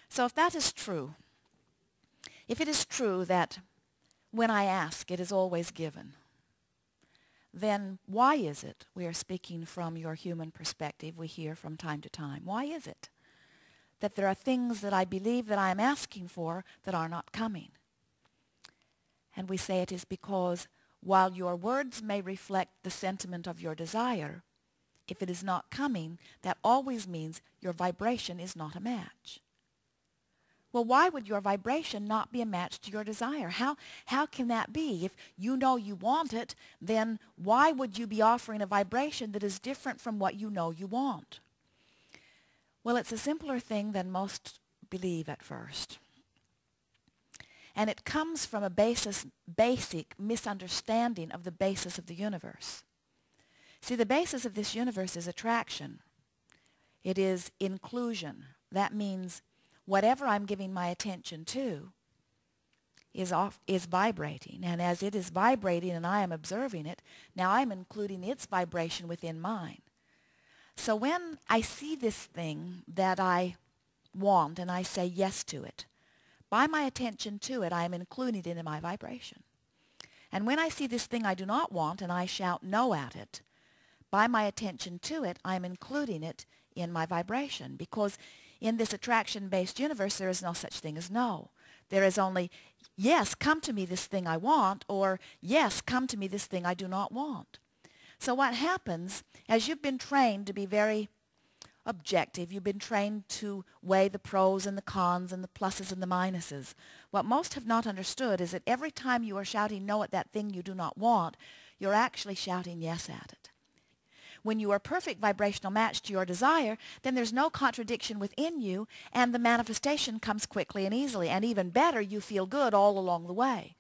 So if that is true, if it is true that when I ask, it is always given, then why is it, we are speaking from your human perspective, we hear from time to time, why is it that there are things that I believe that I am asking for that are not coming? And we say it is because while your words may reflect the sentiment of your desire, if it is not coming, that always means your vibration is not a match. Well, why would your vibration not be a match to your desire? How can that be? If you know you want it, then why would you be offering a vibration that is different from what you know you want? Well, it's a simpler thing than most believe at first. And it comes from a basic misunderstanding of the basis of the universe. See, the basis of this universe is attraction. It is inclusion. That means whatever I'm giving my attention to is vibrating. And as it is vibrating and I am observing it, now I'm including its vibration within mine. So when I see this thing that I want and I say yes to it, by my attention to it, I am including it in my vibration. And when I see this thing I do not want and I shout no at it, by my attention to it, I am including it in my vibration. Because in this attraction-based universe, there is no such thing as no. There is only, yes, come to me this thing I want, or yes, come to me this thing I do not want. So what happens, as you've been trained to be very objective, you've been trained to weigh the pros and the cons and the pluses and the minuses. What most have not understood is that every time you are shouting no at that thing you do not want, you're actually shouting yes at it. When you are a perfect vibrational match to your desire, then there's no contradiction within you, and the manifestation comes quickly and easily. And even better, you feel good all along the way.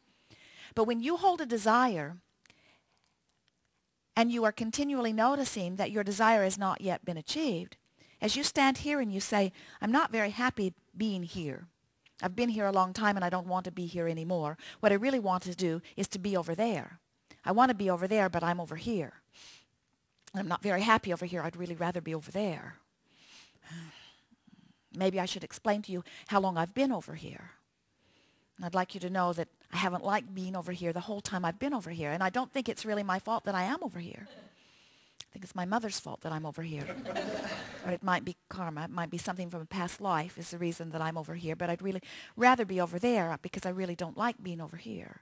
But when you hold a desire and you are continually noticing that your desire has not yet been achieved, as you stand here and you say, I'm not very happy being here. I've been here a long time and I don't want to be here anymore. What I really want to do is to be over there. I want to be over there, but I'm over here. I'm not very happy over here. I'd really rather be over there. Maybe I should explain to you how long I've been over here. And I'd like you to know that I haven't liked being over here the whole time I've been over here. And I don't think it's really my fault that I am over here. I think it's my mother's fault that I'm over here. Or it might be karma. It might be something from a past life is the reason that I'm over here. But I'd really rather be over there because I really don't like being over here.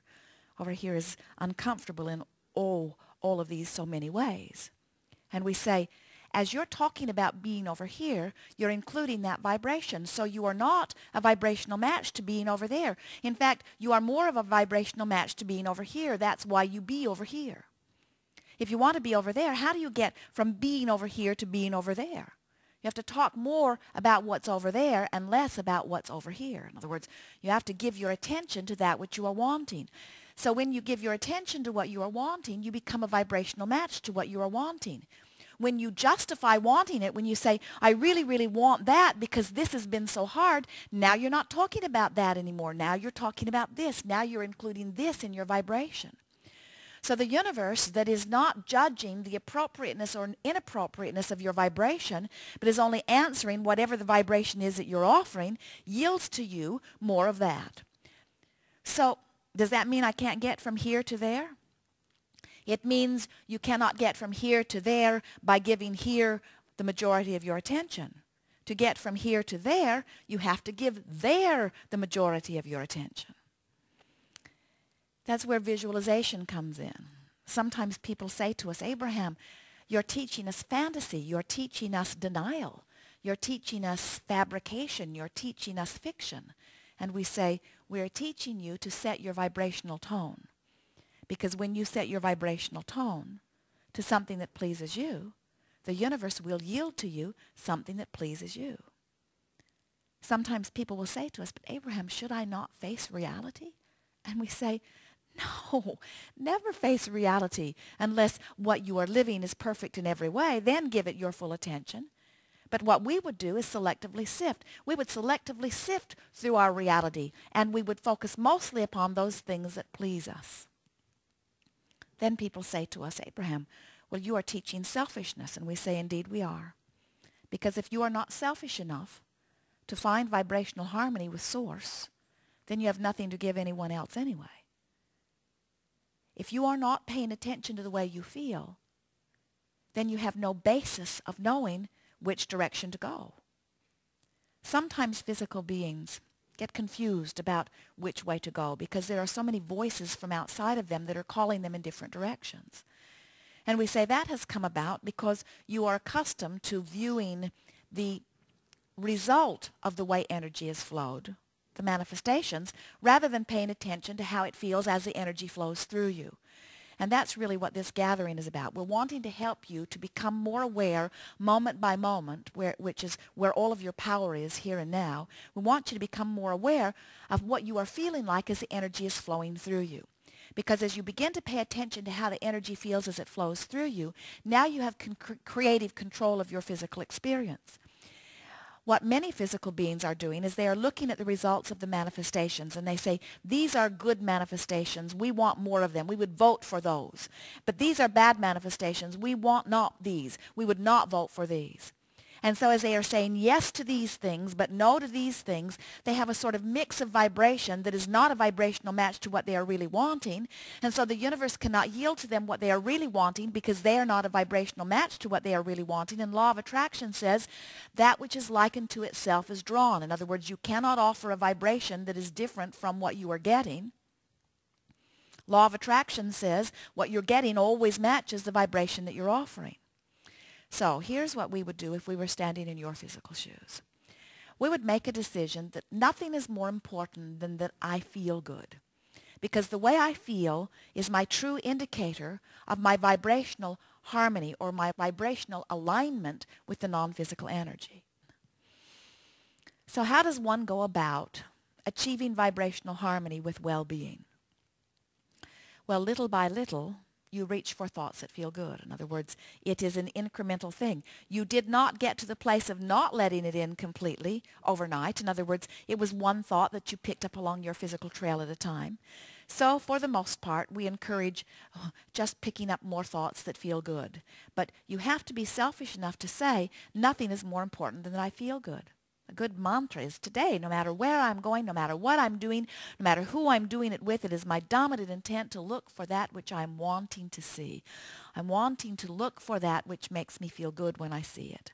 Over here is uncomfortable in all of these so many ways. And we say, as you're talking about being over here, you're including that vibration. So you are not a vibrational match to being over there. In fact, you are more of a vibrational match to being over here. That's why you be over here. If you want to be over there, how do you get from being over here to being over there? You have to talk more about what's over there and less about what's over here. In other words, you have to give your attention to that which you are wanting. So when you give your attention to what you are wanting, you become a vibrational match to what you are wanting. When you justify wanting it, when you say, I really, really want that because this has been so hard, now you're not talking about that anymore. Now you're talking about this. Now you're including this in your vibration. So the universe that is not judging the appropriateness or inappropriateness of your vibration, but is only answering whatever the vibration is that you're offering, yields to you more of that. So does that mean I can't get from here to there? It means you cannot get from here to there by giving here the majority of your attention. To get from here to there, you have to give there the majority of your attention. That's where visualization comes in. Sometimes people say to us, Abraham, you're teaching us fantasy. You're teaching us denial. You're teaching us fabrication. You're teaching us fiction. And we say, we're teaching you to set your vibrational tone. Because when you set your vibrational tone to something that pleases you, the universe will yield to you something that pleases you. Sometimes people will say to us, but Abraham, should I not face reality? And we say, no, never face reality unless what you are living is perfect in every way. Then give it your full attention. But what we would do is selectively sift. We would selectively sift through our reality, and we would focus mostly upon those things that please us. Then people say to us, Abraham, well, you are teaching selfishness. And we say, indeed we are. Because if you are not selfish enough to find vibrational harmony with Source, then you have nothing to give anyone else anyway. If you are not paying attention to the way you feel, then you have no basis of knowing which direction to go. Sometimes physical beings get confused about which way to go because there are so many voices from outside of them that are calling them in different directions. And we say that has come about because you are accustomed to viewing the result of the way energy has flowed, the manifestations, rather than paying attention to how it feels as the energy flows through you. And that's really what this gathering is about. We're wanting to help you to become more aware moment by moment, which is where all of your power is here and now. We want you to become more aware of what you are feeling like as the energy is flowing through you. Because as you begin to pay attention to how the energy feels as it flows through you, now you have creative control of your physical experience. What many physical beings are doing is they are looking at the results of the manifestations and they say, these are good manifestations. We want more of them. We would vote for those. But these are bad manifestations. We want not these. We would not vote for these. And so as they are saying yes to these things, but no to these things, they have a sort of mix of vibration that is not a vibrational match to what they are really wanting. And so the universe cannot yield to them what they are really wanting because they are not a vibrational match to what they are really wanting. And law of attraction says that which is likened to itself is drawn. In other words, you cannot offer a vibration that is different from what you are getting. Law of attraction says what you're getting always matches the vibration that you're offering. So here's what we would do if we were standing in your physical shoes. We would make a decision that nothing is more important than that I feel good. Because the way I feel is my true indicator of my vibrational harmony or my vibrational alignment with the non-physical energy. So how does one go about achieving vibrational harmony with well-being? Well, little by little, you reach for thoughts that feel good. In other words, it is an incremental thing. You did not get to the place of not letting it in completely overnight. In other words, it was one thought that you picked up along your physical trail at a time. So for the most part, we encourage just picking up more thoughts that feel good. But you have to be selfish enough to say, nothing is more important than that I feel good. A good mantra is today, no matter where I'm going, no matter what I'm doing, no matter who I'm doing it with, it is my dominant intent to look for that which I'm wanting to see. I'm wanting to look for that which makes me feel good when I see it.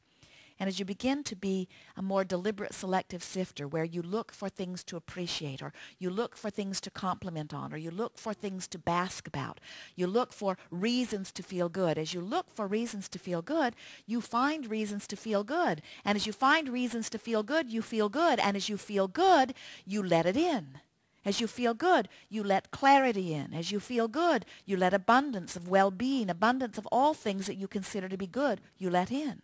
And as you begin to be a more deliberate selective sifter where you look for things to appreciate or you look for things to compliment on or you look for things to bask about, you look for reasons to feel good. As you look for reasons to feel good, you find reasons to feel good. And as you find reasons to feel good, you feel good. And as you feel good, you let it in. As you feel good, you let clarity in. As you feel good, you let abundance of well-being, abundance of all things that you consider to be good, you let in.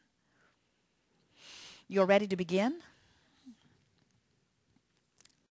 You're ready to begin?